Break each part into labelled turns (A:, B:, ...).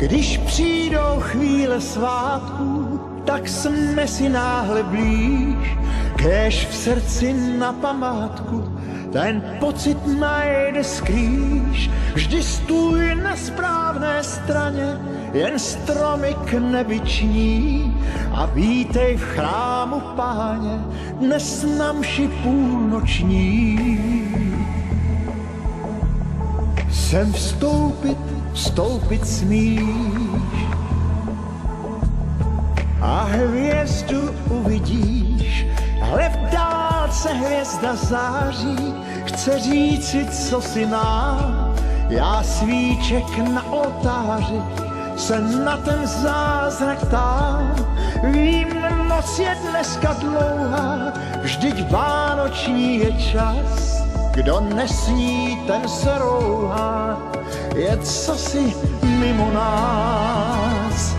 A: Když přijdou chvíle svátků, tak jsme si náhle blíž, kéž v srdci na památku ten pocit najde skrýš. Vždy stůj na správné straně, jen stromy k nebi ční a vítej v chrámu Páně, dnes na mši půlnoční. Sem vstoupit smíš a hvězdu uvidíš, ale v dálce hvězda září, chce říci, co si nám. Já svíček na oltáři se na ten zázrak ptám. Vím, noc je dneska dlouhá, vždyť vánoční je čas. Kdo nesní, ten se rouhá, je cosi mimo nás.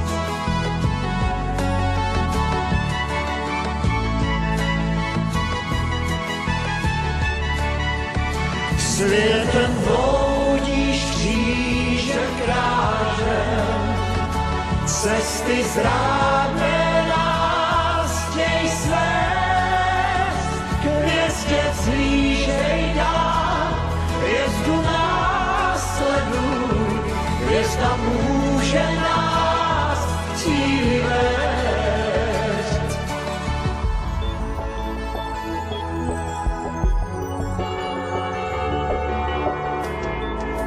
A: Světem bloudíš křížem krážem, cesty zrádné nás chtěj svést, k hvězdě vzlížej dál, hvězdu následuj, hvězda může nás k cíli vést.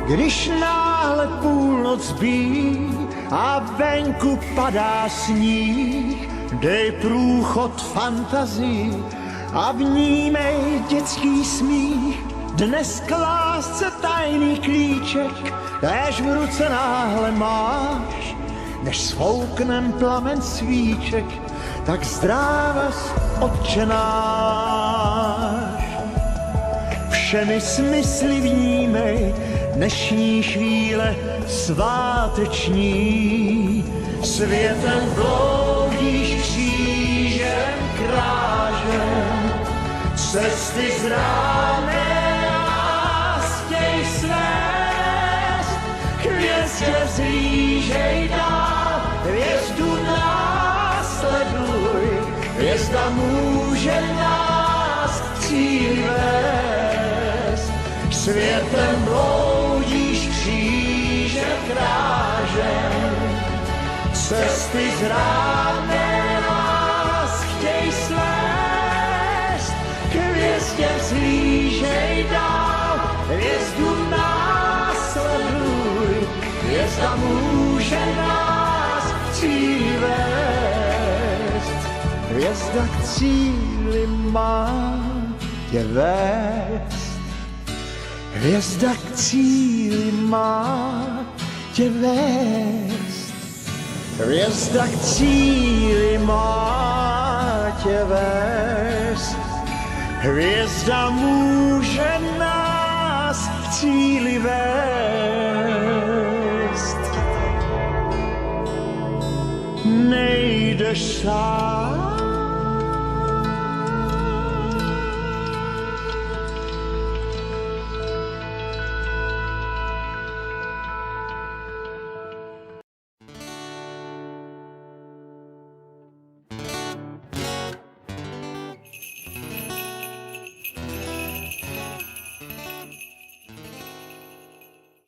A: Když náhle půlnoc bíjí a venku padá sníh, dej průchod fantazii a vnímej dětský smích. Dnes k lásce tajný klíček, též v ruce náhle máš, než svouknem plamen svíček, tak zdrávas Otče náš. Všemi smysly vnímej dnešní chvíle sváteční, světem bloudíš křížem krážem, cesty zrádné nás chtěj svést, k hvězdě vzlížej dál, hvězdu následuj, hvězda může nás k cíli vést. Světem bloudíš křížem krážem, cesty zrádné nás chtěj svést, k hvězdě vzlížej dál, hvězdu následuj, hvězda může nás k cíli vést. Hvězda k cíli má tě vést. Hvězda k cíli má tě vést. Hvězda k cíli má tě vést. Hvězda může nás k cíli vést. Nejdeš sám,